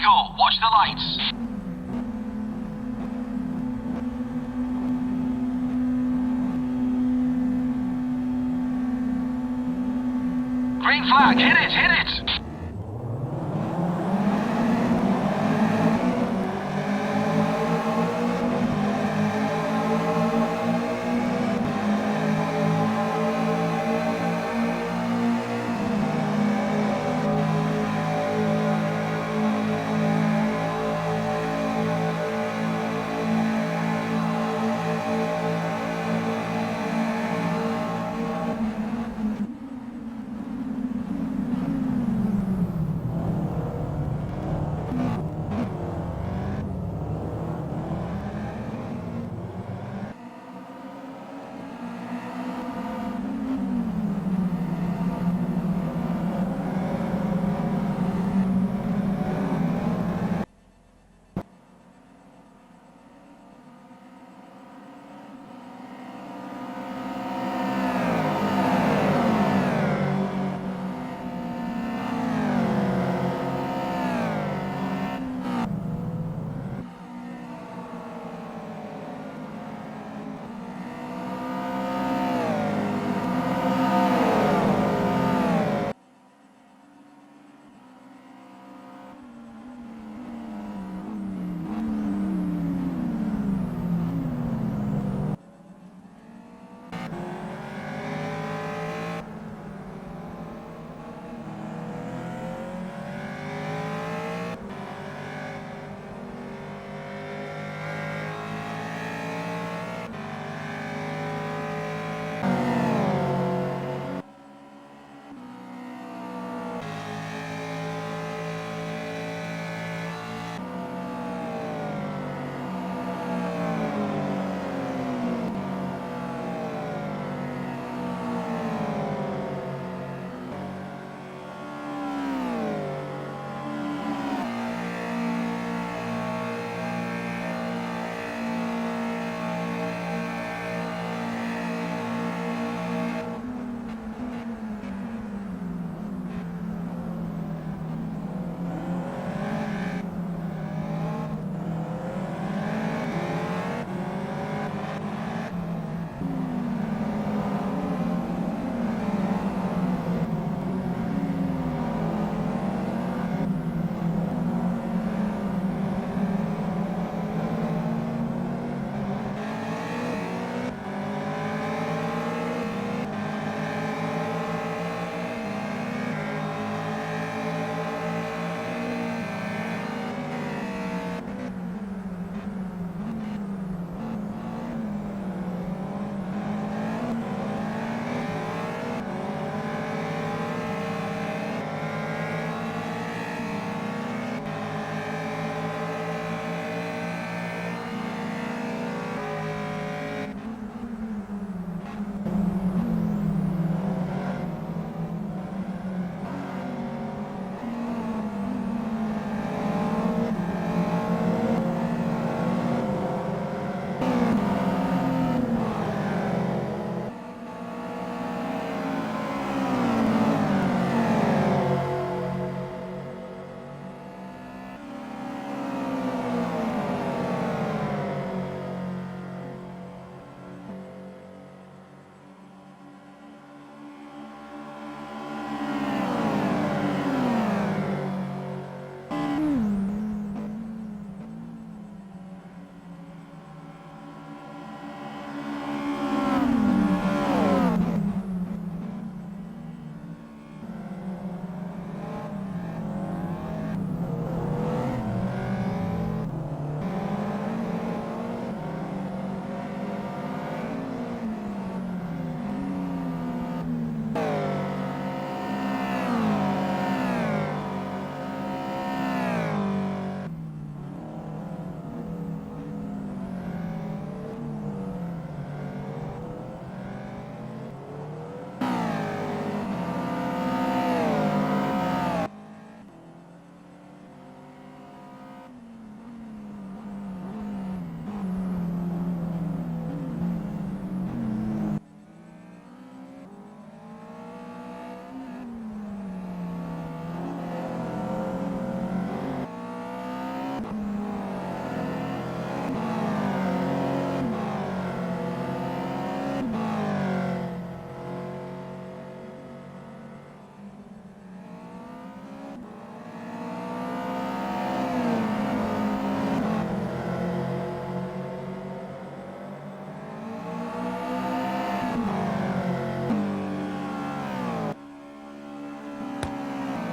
go. Watch the lights. Green flag. Hit it, hit it.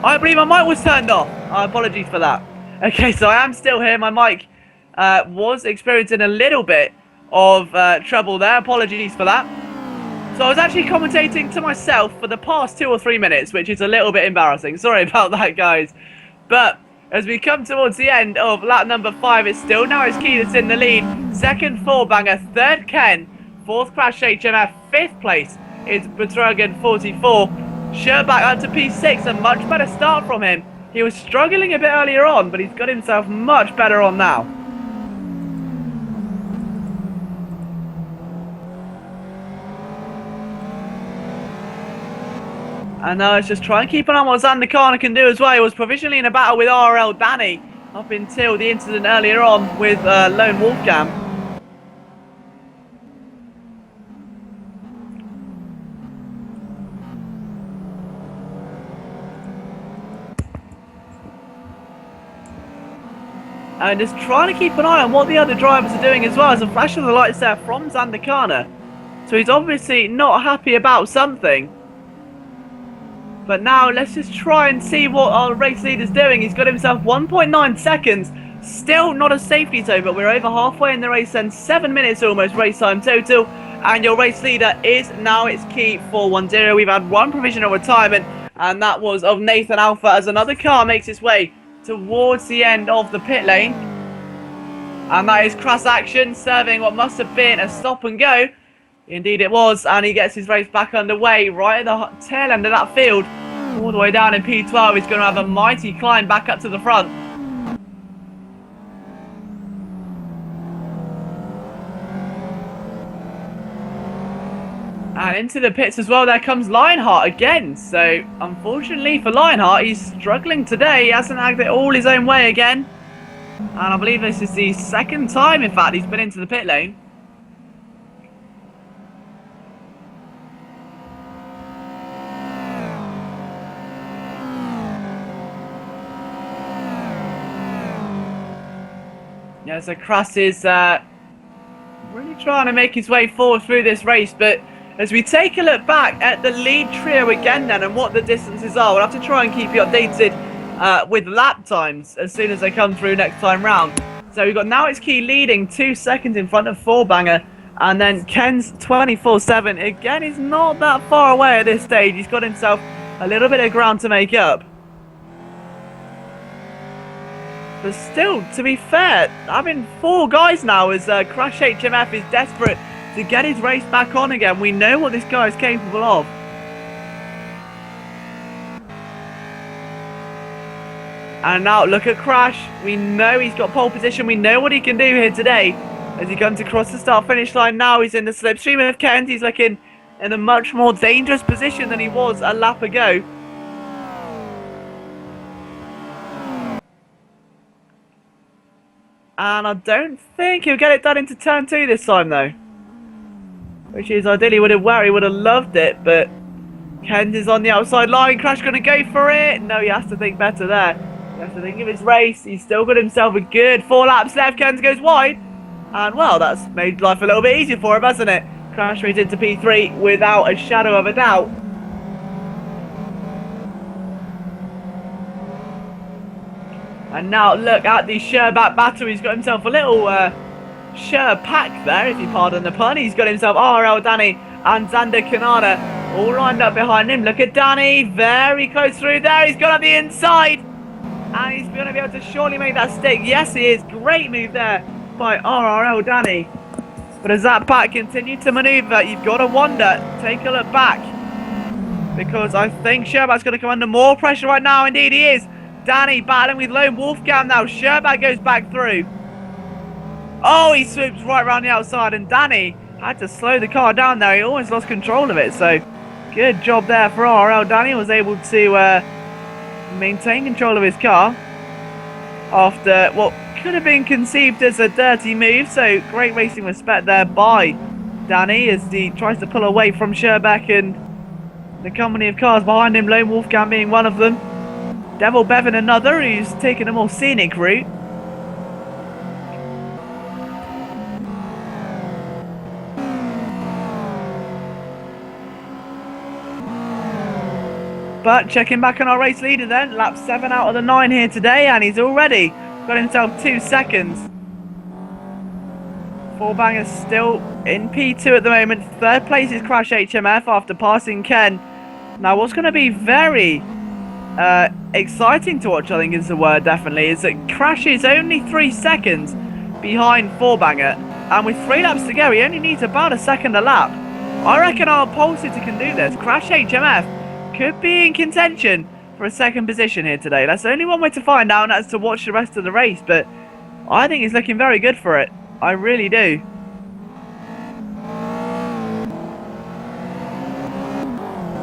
I believe my mic was turned off. Apologies for that. Okay, so I am still here. My mic was experiencing a little bit of trouble there. Apologies for that. So I was actually commentating to myself for the past 2 or 3 minutes, which is a little bit embarrassing. Sorry about that, guys. But as we come towards the end of lap number 5, it's still now Key that's in the lead. Second, Banger. Third, Ken. Fourth, Crash HMF. Fifth place is Betrogan 44. Sherbak up to P6, a much better start from him. He was struggling a bit earlier on, but he's got himself much better on now. And now let's just try and keep an eye on what Xander Kana can do as well. He was provisionally in a battle with RL Danny up until the incident earlier on with Lone Wolfgang. And just trying to keep an eye on what the other drivers are doing as well. As a flash of the lights there from Xander Kana. So he's obviously not happy about something. But now let's just try and see what our race leader's doing. He's got himself 1.9 seconds. Still not a safety zone, but we're over halfway in the race and 7 minutes almost race time total. And your race leader is now Key 410. We've had one provisional retirement, and that was of Nathan Alpha as another car makes its way towards the end of the pit lane. And that is Crass Action serving what must have been a stop and go. Indeed it was, and he gets his race back underway right at the tail end of that field. All the way down in P12, he's going to have a mighty climb back up to the front. And into the pits as well, there comes Lionheart again. So, unfortunately for Lionheart, he's struggling today. He hasn't had it all his own way again. And I believe this is the second time, in fact, he's been into the pit lane. Yeah, so Crass is really trying to make his way forward through this race, but as we take a look back at the lead trio again then and what the distances are, we'll have to try and keep you updated with lap times as soon as they come through next time round. So we've got now Key leading 2 seconds in front of Banger, and then Ken's 24/7. Again, he's not that far away at this stage. He's got himself a little bit of ground to make up. But still, to be fair, having 4 guys now as Crash HMF is desperate to get his race back on again. We know what this guy is capable of. And now look at Crash. We know he's got pole position. We know what he can do here today. As he comes across the start-finish line now, he's in the slipstream of Kent. He's looking in a much more dangerous position than he was a lap ago. And I don't think he'll get it done into turn 2 this time though. Which is ideally where he would have loved it, but Kent is on the outside line. Crash gonna go for it. No, he has to think better there. He has to think of his race. He's still got himself a good 4 laps left. Kent goes wide. And well, that's made life a little bit easier for him, hasn't it? Crash straight into P3 without a shadow of a doubt. And now look at the Sherbak battle. He's got himself a little Sher pack there, if you pardon the pun. He's got himself RL Danny and Xander Kanada all lined up behind him. Look at Danny, very close through there. He's got on the inside. And he's going to be able to surely make that stick. Yes, he is. Great move there by RRL Danny. But as that pack continued to manoeuvre, you've got to wonder, take a look back. Because I think Sherbak's going to come under more pressure right now. Indeed, he is. Danny battling with Lone Wolfgang now. Sherbak goes back through. Oh, he swoops right around the outside, and Danny had to slow the car down there. He almost lost control of it, so good job there for RL. Danny was able to maintain control of his car after what could have been conceived as a dirty move, so great racing respect there by Danny as he tries to pull away from Sherbak and the company of cars behind him, Lone Wolfgang being one of them. Devil Bevan another, who's taken a more scenic route. But checking back on our race leader then, lap 7 out of the 9 here today, and he's already got himself 2 seconds. Fourbanger's still in P2 at the moment. Third place is Crash HMF after passing Ken. Now what's going to be very exciting to watch, I think is the word definitely, is that Crash is only 3 seconds behind Fourbanger. And with 3 laps to go, he only needs about a second a lap. I reckon our pole sitter can do this. Crash HMF could be in contention for a second position here today. That's the only one way to find out, and that's to watch the rest of the race. But I think he's looking very good for it. I really do.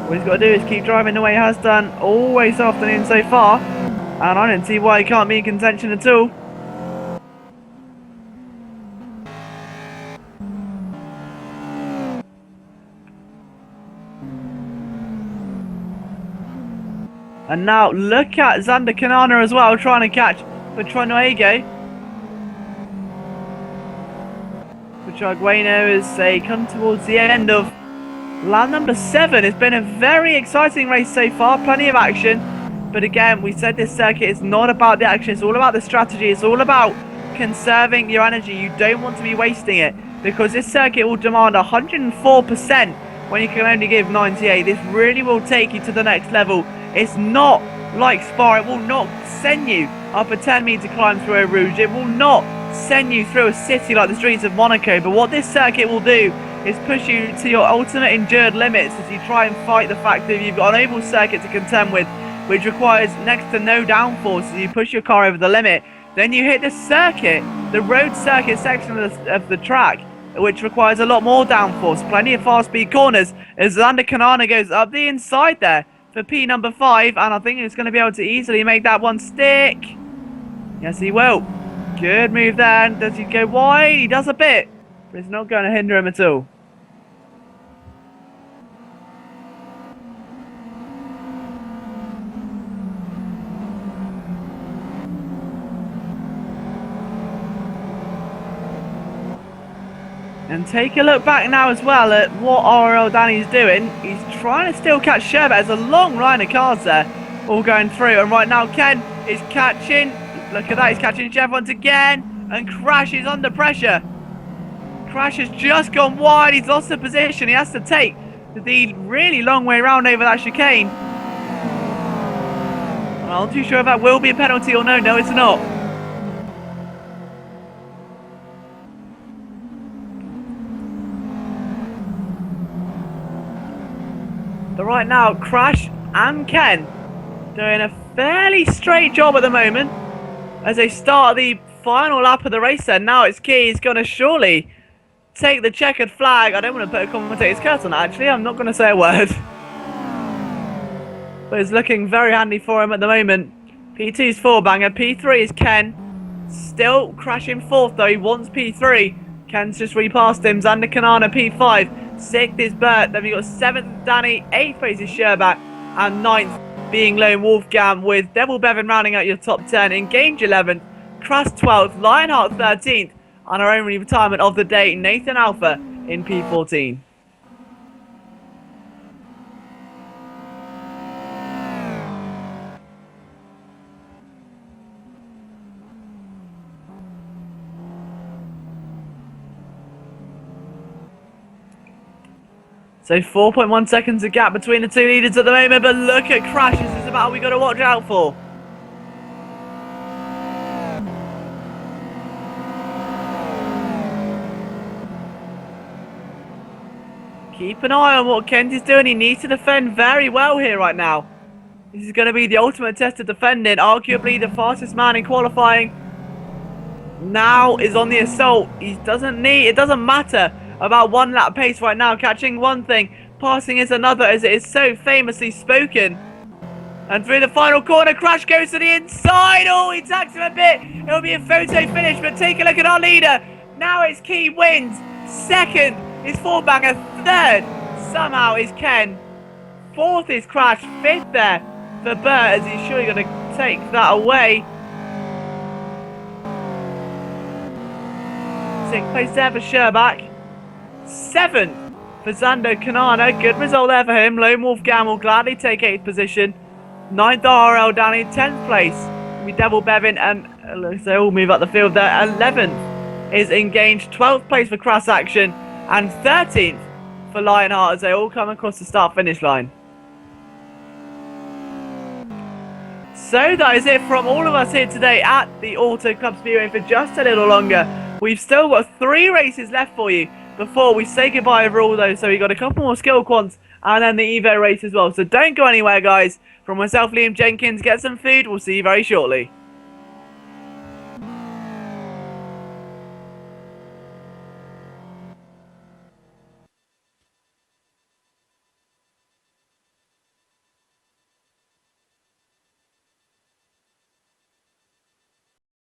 All he's got to do is keep driving the way he has done all this afternoon so far. And I don't see why he can't be in contention at all. And now look at Zander Kanana as well, trying to catch Petronuego. Petronuego as they come towards the end of lap number 7. It's been a very exciting race so far, plenty of action. But again, we said this circuit is not about the action, it's all about the strategy, it's all about conserving your energy. You don't want to be wasting it, because this circuit will demand 104% when you can only give 98. This really will take you to the next level. It's not like Spa, it will not send you up a 10-metre climb through a Rouge, it will not send you through a city like the streets of Monaco, but what this circuit will do is push you to your ultimate endured limits as you try and fight the fact that you've got an oval circuit to contend with, which requires next to no downforce as you push your car over the limit. Then you hit the circuit, the road circuit section of the track, which requires a lot more downforce, plenty of fast speed corners as Zander Kanana goes up the inside there for P number 5, and I think he's going to be able to easily make that one stick. Yes, he will. Good move there. Does he go wide? He does a bit, but it's not going to hinder him at all. And take a look back now as well at what RL Danny's doing. He's trying to still catch Sherbet. There's a long line of cars there all going through. And right now Ken is catching. Look at that. He's catching Chevrons again. And Crash is under pressure. Crash has just gone wide. He's lost the position. He has to take the really long way around over that chicane. I'm not too sure if that will be a penalty or no. No, it's not. But right now, Crash and Ken doing a fairly straight job at the moment as they start the final lap of the race then. Now it's key. He's going to surely take the checkered flag. I don't want to put a commentator's curse on that, actually. I'm not going to say a word. But it's looking very handy for him at the moment. P2 is Fourbanger. P3 is Ken. Still crashing 4th though. He wants P3. Ken's just repassed him. Zander Kanana, P5. 6th is Bert, then we've got 7th Danny, 8th place is Sherbak, and 9th being Lone Wolfgang, with Devil Bevan rounding out your top 10. Engage 11th, Crass 12th, Lionheart 13th, and our only retirement of the day, Nathan Alpha in P14. So 4.1 seconds of gap between the two leaders at the moment, but look at Crash. This is the battle we've got to watch out for. Keep an eye on what Kent is doing. He needs to defend very well here right now. This is going to be the ultimate test of defending. Arguably the fastest man in qualifying now is on the assault. It doesn't matter about 1 lap pace right now. Catching one thing, passing is another, as it is so famously spoken. And through the final corner, Crash goes to the inside. Oh, he tags him a bit. It'll be a photo finish, but take a look at our leader. Now it's Key wins. 2nd is Fourbanger. 3rd somehow is Ken. 4th is Crash. 5th there for Bert, as he's surely going to take that away. 6th place there for Sherbak. 7th for Xander Kanana. Good result there for him. Lone Wolf Gam will gladly take 8th position. 9th RL Danny, 10th place. We Devil Bevin and they all move up the field there. 11th is Engaged. 12th place for Crass Action. And 13th for Lionheart as they all come across the start-finish line. So that is it from all of us here today at the Auto Club Speedway for just a little longer. We've still got 3 races left for you before we say goodbye over all those. So we've got a couple more skill quants and then the Evo race as well. So don't go anywhere, guys. From myself, Liam Jenkins, get some food. We'll see you very shortly.